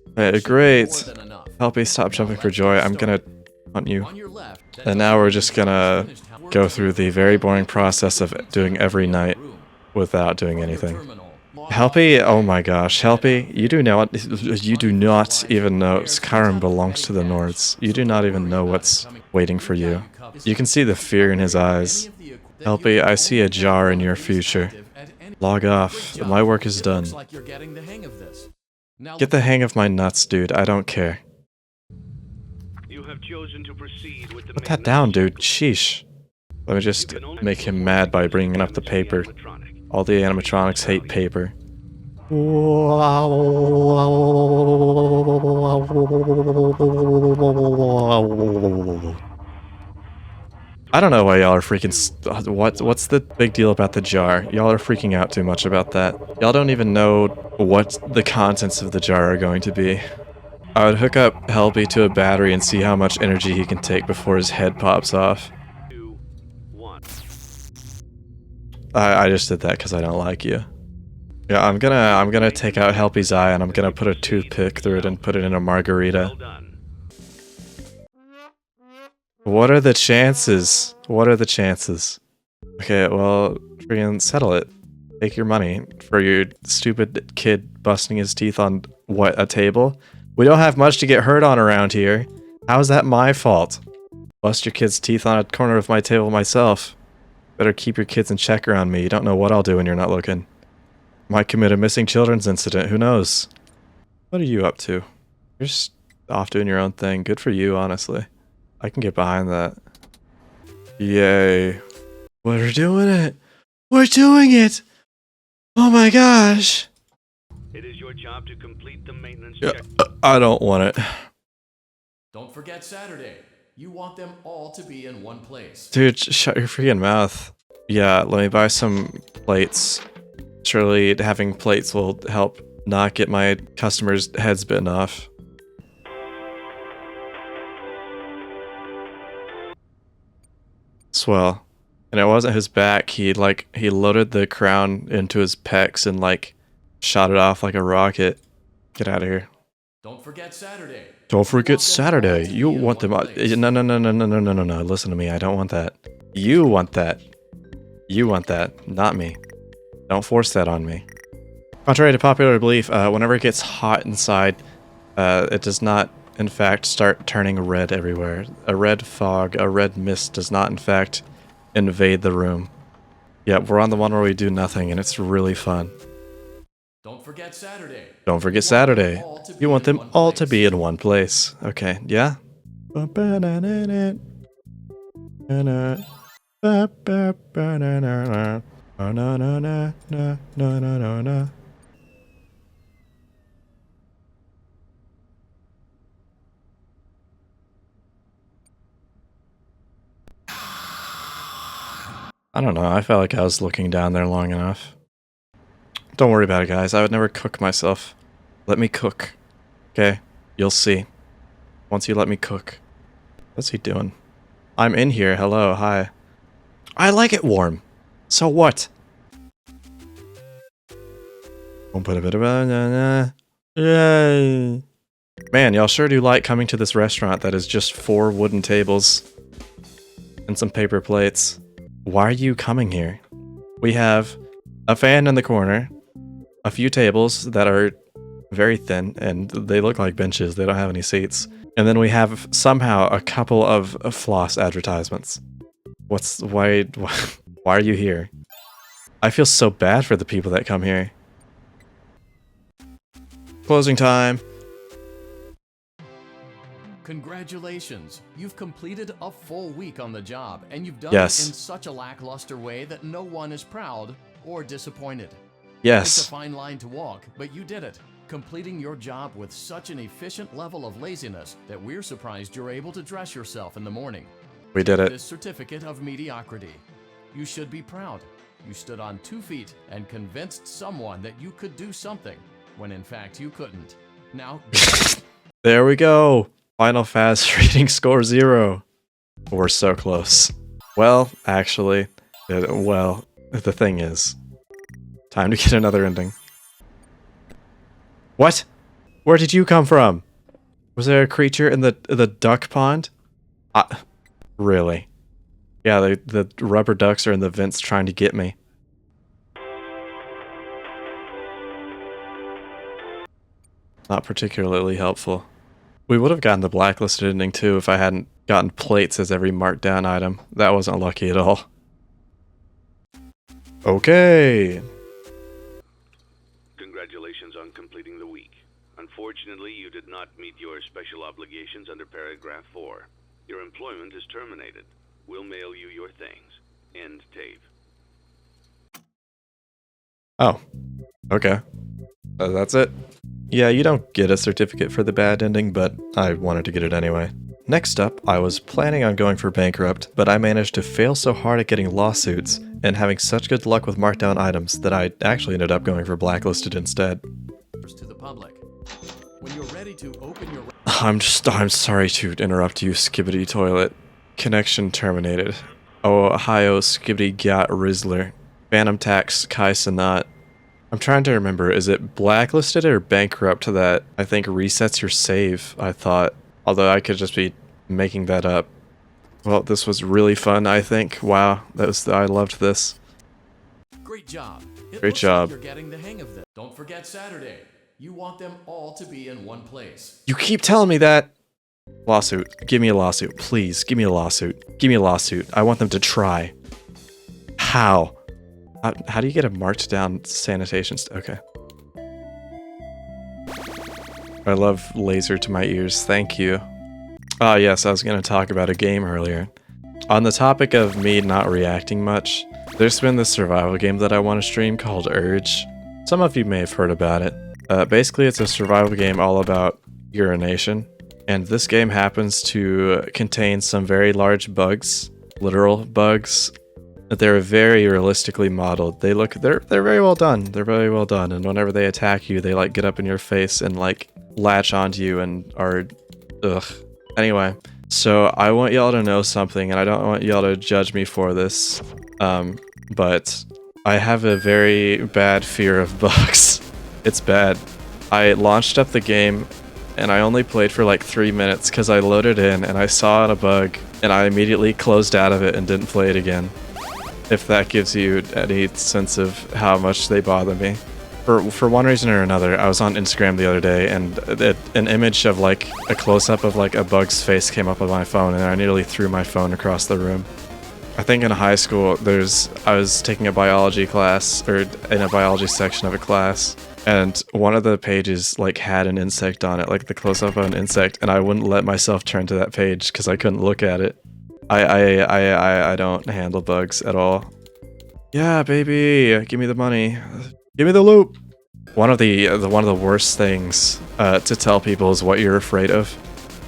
Great. Help me stop jumping for joy. I'm gonna hunt you. And now we're just gonna go through the very boring process of doing every night without doing anything. Helpy, oh my gosh, Helpy, you do not even know Skyrim belongs to the Nords. You do not even know what's waiting for you. You can see the fear in his eyes. Helpy, I see a jar in your future. Log off. My work is done. Get the hang of my nuts, dude. I don't care. You have chosen to proceed with the Put that down, dude. Sheesh. Let me just make him mad by bringing up the paper. All the animatronics hate paper. I don't know why y'all are freaking. What's the big deal about the jar? Y'all are freaking out too much about that. Y'all don't even know what the contents of the jar are going to be. I would hook up Helpy to a battery and see how much energy he can take before his head pops off. 2, 1. I just did that because I don't like you. Yeah, I'm gonna take out Helpy's eye and I'm gonna put a toothpick through it and put it in a margarita. Well done. What are the chances? What are the chances? Okay, well, freaking settle it. Take your money for your stupid kid busting his teeth on, what, a table? We don't have much to get hurt on around here. How is that my fault? Bust your kid's teeth on a corner of my table myself. Better keep your kids in check around me. You don't know what I'll do when you're not looking. Might commit a missing children's incident. Who knows? What are you up to? You're just off doing your own thing. Good for you, honestly. I can get behind that. Yay. We're doing it! We're doing it! Oh my gosh! It is your job to complete the maintenance Yeah, check. I don't want it. Don't forget Saturday. You want them all to be in one place. Dude, shut your freaking mouth. Yeah, let me buy some plates. Surely having plates will help not get my customers' heads bitten off. Swell. And it wasn't his back, he loaded the crown into his pecs and shot it off like a rocket. Get out of here. Don't forget Saturday. Don't forget Saturday. You want them. No. Listen to me. I don't want that. You want that. You want that. Not me. Don't force that on me. Contrary to popular belief, whenever it gets hot inside, it does not, in fact, start turning red everywhere. A red fog, a red mist does not, in fact, invade the room. Yeah, we're on the one where we do nothing, and it's really fun. Don't forget Saturday. Don't forget Saturday. You want them all to be in one place. Okay, yeah? I don't know, I felt like I was looking down there long enough. Don't worry about it, guys. I would never cook myself. Let me cook. Okay? You'll see. Once you let me cook. What's he doing? I'm in here. Hello. Hi. I like it warm. So what? Yay. Man, y'all sure do like coming to this restaurant that is just 4 wooden tables and some paper plates. Why are you coming here? We have a fan in the corner, a few tables that are very thin, and they look like benches. They don't have any seats. And then we have somehow a couple of floss advertisements. Why are you here? I feel so bad for the people that come here. Closing time. Congratulations. You've completed a full week on the job, and you've done Yes. it in such a lackluster way that no one is proud or disappointed. It's Yes. a fine line to walk, but you did it, completing your job with such an efficient level of laziness that we're surprised you're able to dress yourself in the morning. We did it. This certificate of mediocrity. You should be proud. You stood on 2 feet and convinced someone that you could do something, when in fact you couldn't. Now, There we go. Final Faz rating score 0. We're so close. Well, actually, the thing is, time to get another ending. What? Where did you come from? Was there a creature in the duck pond? Really? Yeah, the rubber ducks are in the vents trying to get me. Not particularly helpful. We would have gotten the blacklisted ending too if I hadn't gotten plates as every marked down item. That wasn't lucky at all. Okay. Congratulations on completing the week. Unfortunately, you did not meet your special obligations under paragraph 4. Your employment is terminated. We'll mail you your things. End tape. Oh. Okay. That's it. Yeah, you don't get a certificate for the bad ending, but I wanted to get it anyway. Next up, I was planning on going for bankrupt, but I managed to fail so hard at getting lawsuits and having such good luck with markdown items that I actually ended up going for blacklisted instead. To the public. When you're ready to open your I'm sorry to interrupt you, Skibbity Toilet. Connection terminated. Ohio Skibbity Gat Rizzler. Phantom Tax Kai Sanat. I'm trying to remember, is it blacklisted or bankrupt that I think resets your save, I thought. Although I could just be making that up. Well, this was really fun, I think. Wow, I loved this. Great job. It Great looks job. Like you're getting the hang of this. Don't forget Saturday. You want them all to be in one place. You keep telling me that! Lawsuit. Give me a lawsuit. Please, give me a lawsuit. Give me a lawsuit. I want them to try. How? How do you get a marked down sanitation okay. I love laser to my ears. Thank you. Ah, yes, I was going to talk about a game earlier. On the topic of me not reacting much, there's been this survival game that I want to stream called Urge. Some of you may have heard about it. Basically, it's a survival game all about urination. And this game happens to contain some very large bugs, literal bugs. They're very realistically modeled. They're very well done. They're very well done. And whenever they attack you, they like get up in your face and like latch onto you and are ugh. Anyway, so I want y'all to know something, and I don't want y'all to judge me for this. But I have a very bad fear of bugs. It's bad. I launched up the game and I only played for like 3 minutes because I loaded in and I saw a bug and I immediately closed out of it and didn't play it again. If that gives you any sense of how much they bother me. For one reason or another, I was on Instagram the other day and an image of like a close-up of like a bug's face came up on my phone and I nearly threw my phone across the room. I think in high school I was taking a biology class, or in a biology section of a class, and one of the pages like had an insect on it, like the close-up of an insect, and I wouldn't let myself turn to that page because I couldn't look at it. I don't handle bugs at all. Yeah, baby, give me the money. Give me the loot. One of the worst things to tell people is what you're afraid of.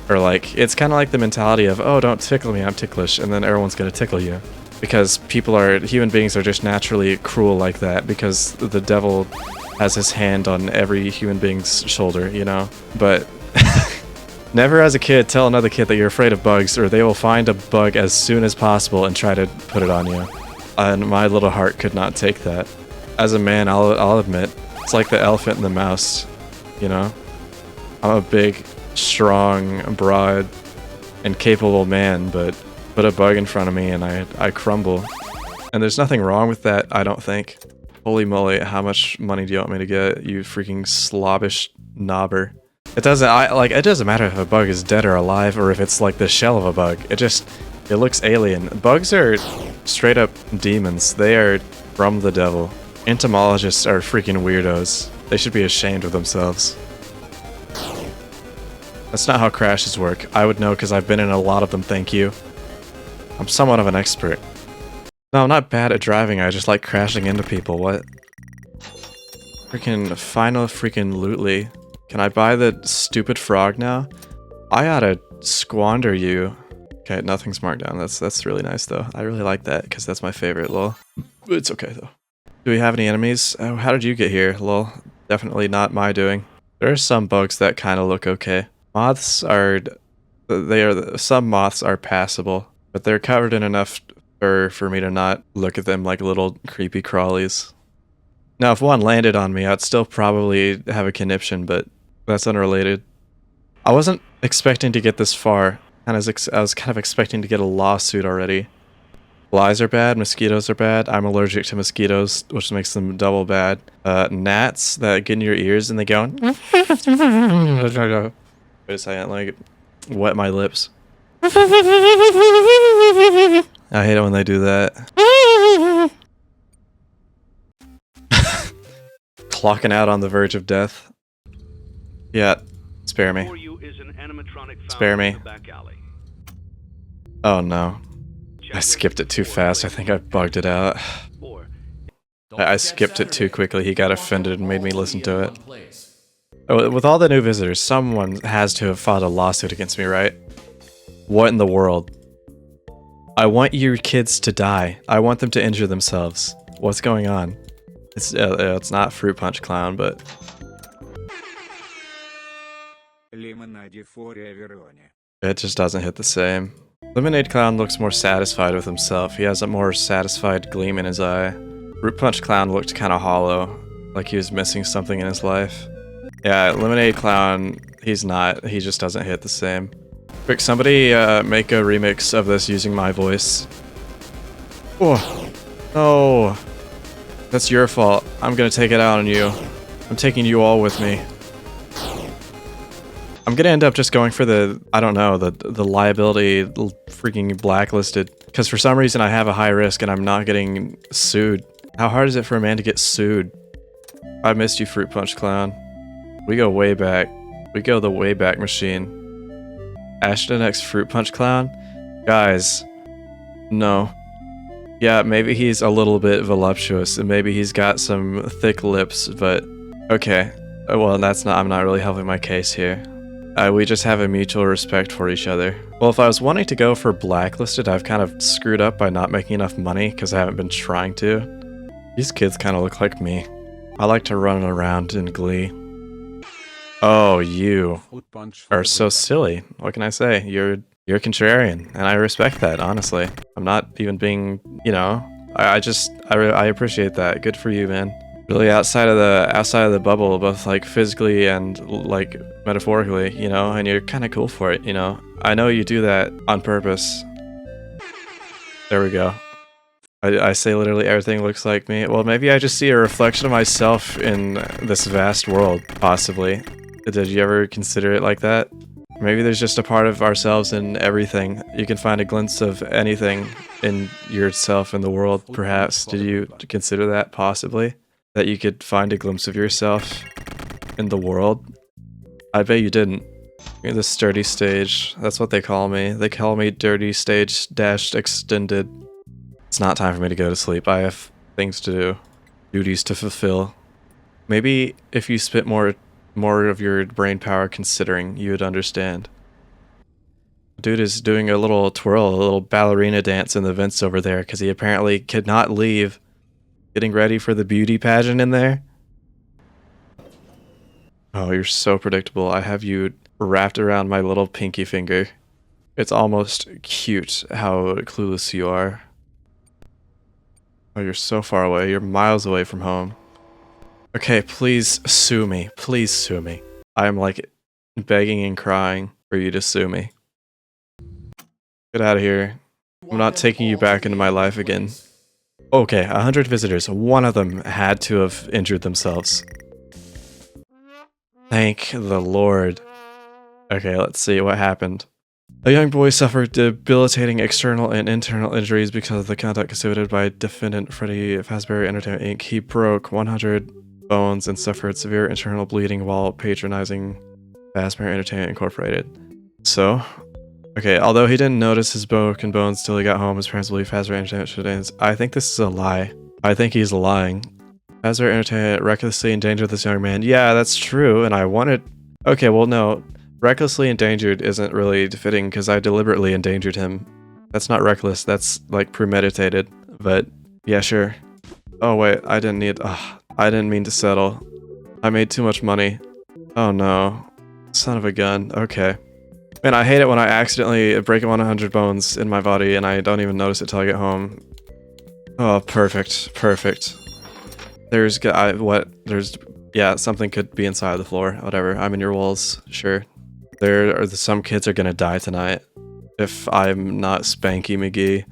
Or like, it's kind of like the mentality of, oh, don't tickle me, I'm ticklish, and then everyone's gonna tickle you. Because human beings are just naturally cruel like that, because the devil has his hand on every human being's shoulder, you know? But never as a kid tell another kid that you're afraid of bugs, or they will find a bug as soon as possible and try to put it on you. And my little heart could not take that. As a man, I'll admit, it's like the elephant and the mouse, you know? I'm a big, strong, broad, and capable man, but put a bug in front of me and I crumble. And there's nothing wrong with that, I don't think. Holy moly, how much money do you want me to get, you freaking slobbish knobber? It doesn't matter if a bug is dead or alive, or if it's like the shell of a bug. It looks alien. Bugs are straight up demons. They are from the devil. Entomologists are freaking weirdos. They should be ashamed of themselves. That's not how crashes work. I would know because I've been in a lot of them, thank you. I'm somewhat of an expert. No, I'm not bad at driving, I just like crashing into people, what? Freaking final freaking lootly. Can I buy the stupid frog now? I oughta squander you. Okay, nothing's marked down. That's really nice though. I really like that because that's my favorite, lol. It's okay though. Do we have any enemies? Oh, how did you get here, lol? Definitely not my doing. There are some bugs that kind of look okay. Moths are Some moths are passable, but they're covered in enough fur for me to not look at them like little creepy crawlies. Now, if one landed on me, I'd still probably have a conniption, but that's unrelated. I wasn't expecting to get this far. I was kind of expecting to get a lawsuit already. Flies are bad, mosquitoes are bad. I'm allergic to mosquitoes, which makes them double bad. Gnats that get in your ears and they go... Wait a second, like, wet my lips. I hate it when they do that. Clocking out on the verge of death. Yeah, spare me. Spare me. Oh no. I skipped it too fast. I think I bugged it out. I skipped it too quickly. He got offended and made me listen to it. With all the new visitors, someone has to have filed a lawsuit against me, right? What in the world? I want your kids to die. I want them to injure themselves. What's going on? It's not Fruit Punch Clown, but... It just doesn't hit the same. Lemonade Clown looks more satisfied with himself. He has a more satisfied gleam in his eye. Fruit Punch Clown looked kind of hollow, like he was missing something in his life. Yeah, Lemonade Clown, he's not. He just doesn't hit the same. Quick, somebody make a remix of this using my voice. Oh, no. That's your fault. I'm gonna take it out on you. I'm taking you all with me. I'm gonna end up just going for the, I don't know, the liability freaking blacklisted. Because for some reason I have a high risk and I'm not getting sued. How hard is it for a man to get sued? I missed you, Fruit Punch Clown. We go way back. We go the way back machine. Ashton X Fruit Punch Clown? Guys. No. Yeah, maybe he's a little bit voluptuous and maybe he's got some thick lips, but okay. Well, I'm not really helping my case here. We just have a mutual respect for each other. Well, if I was wanting to go for blacklisted, I've kind of screwed up by not making enough money because I haven't been trying to. These kids kind of look like me. I like to run around in glee. Oh, you are so silly. What can I say? You're contrarian, and I respect that, honestly. I'm not even being, you know, I appreciate that. Good for you, man. Really outside of the bubble, both like physically and like metaphorically, you know, and you're kind of cool for it, you know. I know you do that on purpose. There we go. I say literally everything looks like me. Well, maybe I just see a reflection of myself in this vast world, possibly. Did you ever consider it like that? Maybe there's just a part of ourselves in everything. You can find a glimpse of anything in yourself in the world, perhaps. Did you consider that, possibly? That you could find a glimpse of yourself in the world? I bet you didn't. You're the sturdy stage. That's what they call me. They call me dirty stage dash extended. It's not time for me to go to sleep. I have things to do. Duties to fulfill. Maybe if you spit more of your brain power considering, you would understand. Dude is doing a little twirl, a little ballerina dance in the vents over there because he apparently could not leave. Getting ready for the beauty pageant in there. Oh, you're so predictable. I have you wrapped around my little pinky finger. It's almost cute how clueless you are. Oh, you're so far away. You're miles away from home. Okay, please sue me. Please sue me. I'm like begging and crying for you to sue me. Get out of here. I'm not taking you back into my life again. Okay, 100 visitors. One of them had to have injured themselves. Thank the Lord. Okay, let's see what happened. A young boy suffered debilitating external and internal injuries because of the conduct exhibited by defendant Freddy Fazbear Entertainment Inc. He broke 100 bones and suffered severe internal bleeding while patronizing Fazbear Entertainment Incorporated. So, okay, although he didn't notice his broken bones till he got home, his parents believe Fazbear Entertainment should end. I think this is a lie. I think he's lying. Fazbear Entertainment recklessly endangered this young man. Yeah, that's true, and I wanted... Okay, well, no. Recklessly endangered isn't really fitting because I deliberately endangered him. That's not reckless, that's like premeditated. But yeah, sure. Oh wait, I didn't mean to settle. I made too much money. Oh no. Son of a gun. Okay. And I hate it when I accidentally break 100 bones in my body and I don't even notice it till I get home. Oh, perfect. Perfect. There's... Yeah, something could be inside the floor. Whatever. I'm in your walls. Sure. Some kids are gonna die tonight. If I'm not Spanky McGee.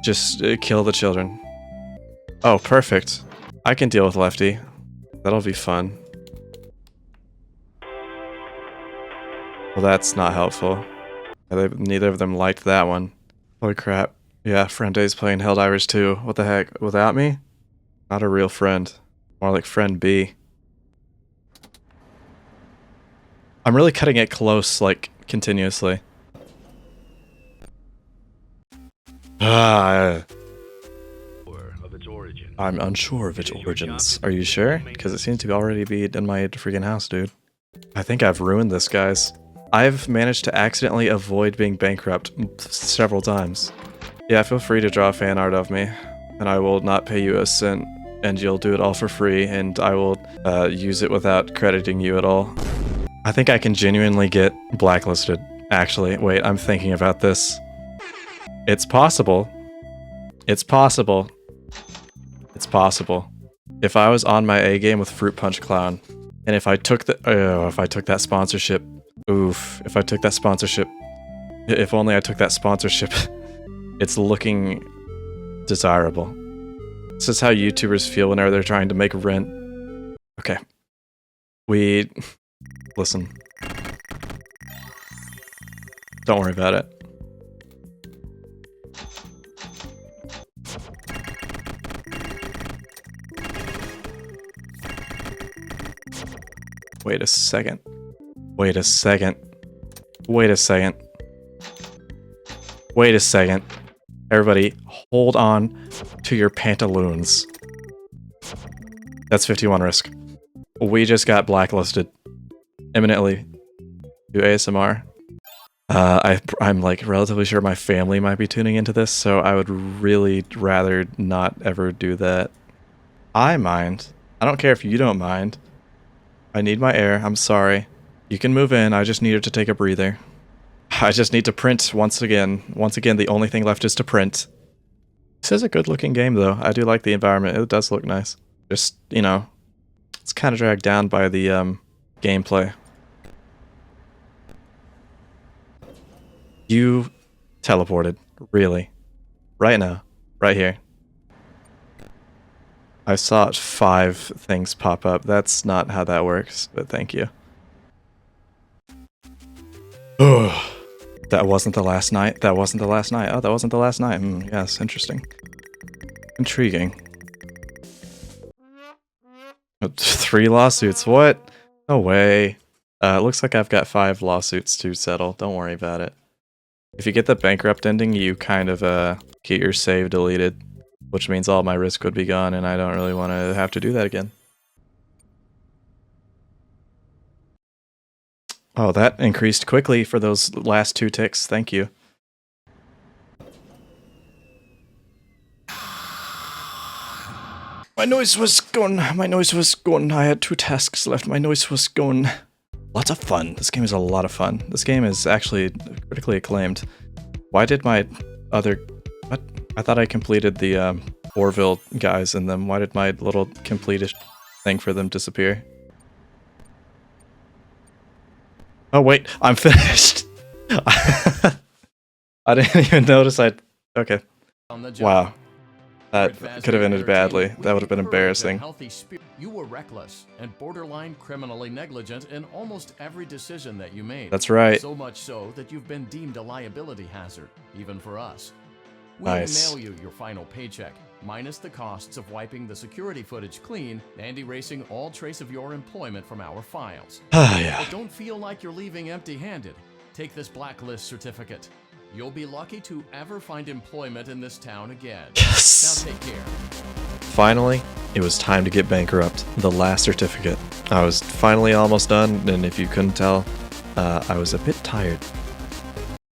Just kill the children. Oh, perfect. I can deal with Lefty. That'll be fun. Well, that's not helpful. Neither of them liked that one. Holy crap. Yeah, Friend A's playing Helldivers too. What the heck? Without me? Not a real friend. More like Friend B. I'm really cutting it close, like, continuously. Of its origin. I'm unsure of its origins. Are you sure? Because it seems to already be in my freaking house, dude. I think I've ruined this, guys. I've managed to accidentally avoid being bankrupt several times. Yeah, feel free to draw fan art of me, and I will not pay you a cent, and you'll do it all for free, and I will use it without crediting you at all. I think I can genuinely get blacklisted. Actually, wait, I'm thinking about this. It's possible. It's possible. It's possible. If I was on my A game with Fruit Punch Clown, and if I took that sponsorship, oof, if I took that sponsorship, if only I took that sponsorship, it's looking desirable. This is how YouTubers feel whenever they're trying to make rent. Okay. Listen. Don't worry about it. Wait a second. Wait a second. Wait a second. Wait a second. Everybody, hold on to your pantaloons. That's 51 risk. We just got blacklisted. Imminently. Do ASMR. I'm like relatively sure my family might be tuning into this, so I would really rather not ever do that. I mind. I don't care if you don't mind. I need my air. I'm sorry. You can move in. I just needed to take a breather. I just need to print once again. Once again, the only thing left is to print. This is a good looking game though. I do like the environment. It does look nice. Just, you know, it's kind of dragged down by the gameplay. You teleported. Really. Right now. Right here. I saw 5 things pop up. That's not how that works, but thank you. Ugh. That wasn't the last night. That wasn't the last night. Oh, that wasn't the last night. Yes, interesting. Intriguing. 3 lawsuits. What? No way. It looks like I've got 5 lawsuits to settle. Don't worry about it. If you get the bankrupt ending, you kind of get your save deleted, which means all my risk would be gone, and I don't really want to have to do that again. Oh, that increased quickly for those last 2 ticks. Thank you. My noise was gone. My noise was gone. I had 2 tasks left. My noise was gone. Lots of fun. This game is a lot of fun. This game is actually critically acclaimed. Why did my other... What? I thought I completed the Orville guys in them. Why did my little completed thing for them disappear? Oh wait, I'm finished! I didn't even notice I... Okay. Wow. That could have ended badly. That would have been embarrassing. You were reckless and borderline criminally negligent in almost every decision that you made. That's right. So much so that you've been deemed a liability hazard, even for us. We Nice. will mail you your final paycheck, minus the costs of wiping the security footage clean and erasing all trace of your employment from our files. Ah, yeah. But don't feel like you're leaving empty-handed. Take this blacklist certificate. You'll be lucky to ever find employment in this town again. Yes! Now take care. Finally, it was time to get bankrupt. The last certificate. I was finally almost done, and if you couldn't tell, I was a bit tired.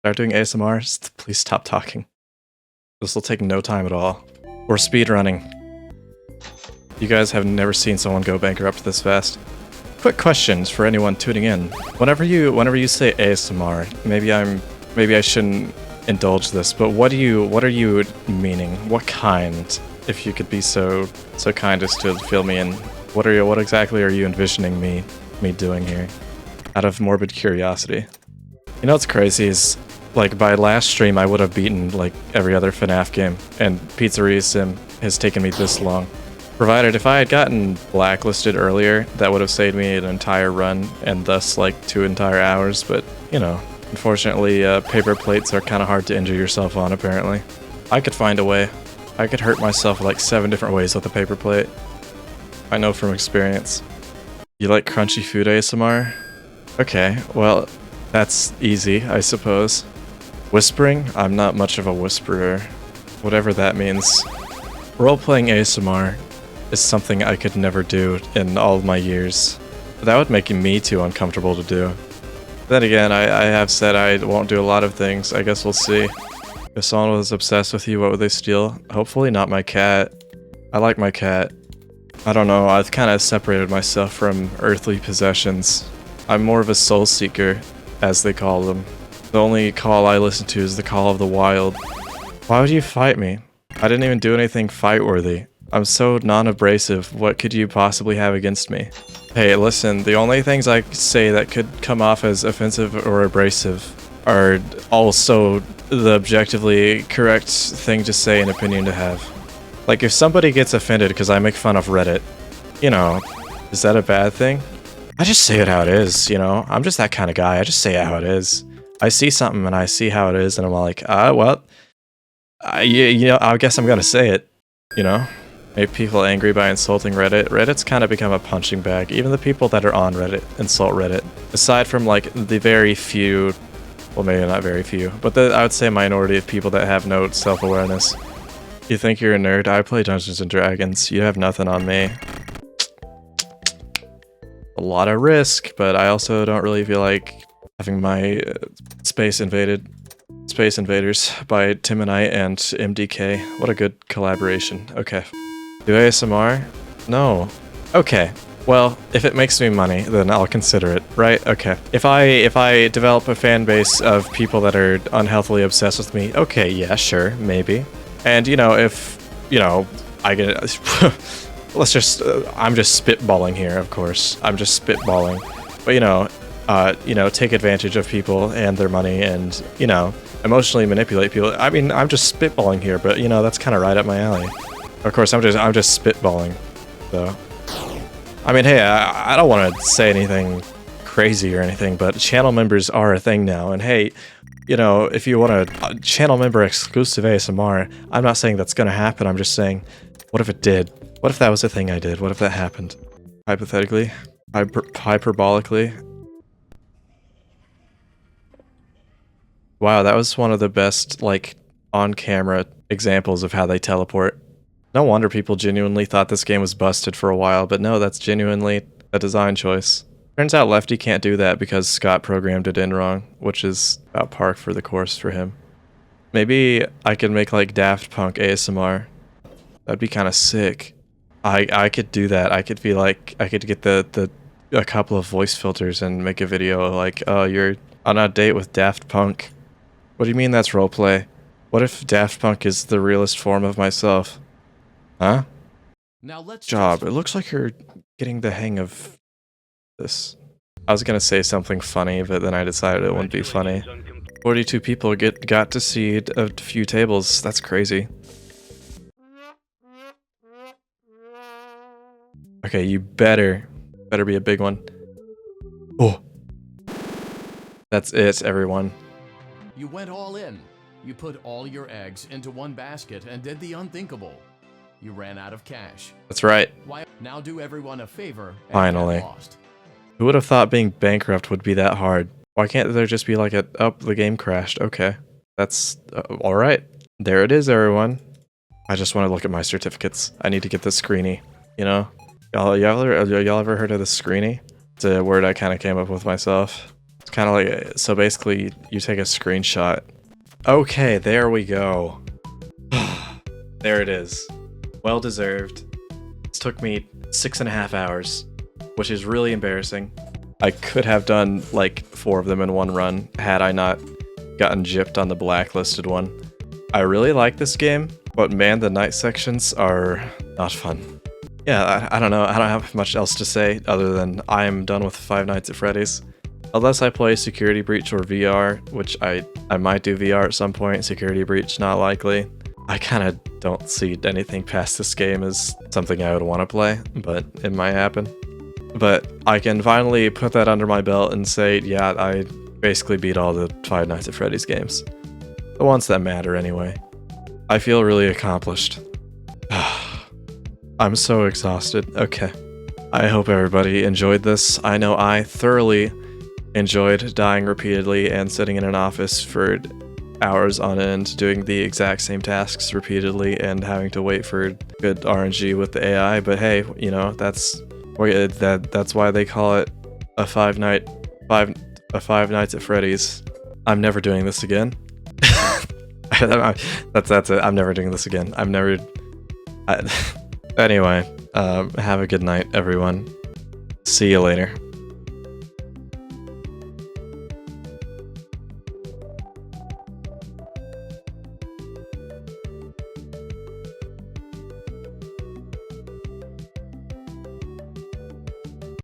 Start doing ASMR? Please stop talking. This will take no time at all. We're speedrunning. You guys have never seen someone go bankrupt this fast. quick questions for anyone tuning in. Whenever you say ASMR, maybe I shouldn't indulge this, but what are you meaning? What kind? If you could be so kind as to fill me in. What exactly are you envisioning me doing here? Out of morbid curiosity. You know what's crazy is, like, by last stream I would have beaten like every other FNAF game, and Pizzeria Sim has taken me this long. Provided if I had gotten blacklisted earlier, that would have saved me an entire run and thus like 2 entire hours, but you know, unfortunately paper plates are kind of hard to injure yourself on apparently. I could find a way. I could hurt myself like 7 different ways with a paper plate. I know from experience. You like crunchy food ASMR? Okay, well, that's easy, I suppose. Whispering? I'm not much of a whisperer. Whatever that means. Role-playing ASMR is something I could never do in all of my years. That would make me too uncomfortable to do. Then again, I have said I won't do a lot of things. I guess we'll see. If someone was obsessed with you, what would they steal? Hopefully not my cat. I like my cat. I don't know, I've kind of separated myself from earthly possessions. I'm more of a soul seeker, as they call them. The only call I listen to is the call of the wild. Why would you fight me? I didn't even do anything fight-worthy. I'm so non-abrasive, what could you possibly have against me? Hey, listen, the only things I say that could come off as offensive or abrasive are also the objectively correct thing to say and opinion to have. Like, if somebody gets offended because I make fun of Reddit, you know, is that a bad thing? I just say it how it is, you know? I'm just that kind of guy, I just say it how it is. I see something and I see how it is and I'm like, well, you know, I guess I'm gonna say it, you know? Make people angry by insulting Reddit. Reddit's kind of become a punching bag. Even the people that are on Reddit insult Reddit. Aside from, like, the very few, well, maybe not very few, but I would say minority of people that have no self-awareness. You think you're a nerd? I play Dungeons & Dragons. You have nothing on me. A lot of risk, but I also don't really feel like having my space invaded. Space Invaders by Timonite and MDK. What a good collaboration. Okay. Do ASMR? No. Okay. Well, if it makes me money, then I'll consider it, right? Okay. If I develop a fan base of people that are unhealthily obsessed with me, okay, yeah, sure, maybe. And, you know, if, you know, I get... let's just... I'm just spitballing here, of course. I'm just spitballing. But, you know, take advantage of people and their money and, you know, emotionally manipulate people. I mean, I'm just spitballing here, but, you know, that's kind of right up my alley. Of course, I'm just spitballing, though. I mean, hey, I don't want to say anything crazy or anything, but channel members are a thing now, and hey, you know, if you want a channel member exclusive ASMR, I'm not saying that's gonna happen, I'm just saying, what if it did? What if that was a thing I did? What if that happened? Hypothetically? Hyperbolically? Wow, that was one of the best, like, on-camera examples of how they teleport. No wonder people genuinely thought this game was busted for a while, but no, that's genuinely a design choice. Turns out Lefty can't do that because Scott programmed it in wrong, which is about par for the course for him. Maybe I could make like Daft Punk ASMR. That'd be kind of sick. I could do that. I could be like, I could get a couple of voice filters and make a video like, oh, you're on a date with Daft Punk. What do you mean that's roleplay? What if Daft Punk is the realest form of myself? Huh? Now let's Job. It looks like you're getting the hang of this. I was gonna say something funny, but then I decided it wouldn't be funny. 42 people got to see a few tables. That's crazy. Okay, you better be a big one. Oh. That's it, everyone. You went all in. You put all your eggs into one basket and did the unthinkable. You ran out of cash. That's right. Why now do everyone a favor and Finally. get lost. Who would have thought being bankrupt would be that hard? Why can't there just be like a, oh, the game crashed. Okay. That's, alright. There it is, everyone. I just want to look at my certificates. I need to get the screeny, you know? Y'all ever heard of the screeny? It's a word I kind of came up with myself. It's kind of like, so basically, you take a screenshot. Okay, there we go. There it is. Well deserved. This took me 6.5 hours. which is really embarrassing. I could have done like 4 of them in one run had I not gotten gypped on the blacklisted one. I really like this game, but man, the night sections are not fun. Yeah, I don't know. I don't have much else to say other than I am done with Five Nights at Freddy's. Unless I play Security Breach or VR, which I might do VR at some point. Security Breach, not likely. I kind of don't see anything past this game as something I would want to play, but it might happen. But I can finally put that under my belt and say, yeah, I basically beat all the Five Nights at Freddy's games. The ones that matter anyway. I feel really accomplished. I'm so exhausted. Okay. I hope everybody enjoyed this. I know I thoroughly enjoyed dying repeatedly and sitting in an office for hours on end doing the exact same tasks repeatedly and having to wait for good RNG with the AI, but hey, you know, that's why they call it a Five Nights at Freddy's. I'm never doing this again. That's it. I'm never doing this again. Anyway, have a good night, everyone. See you later.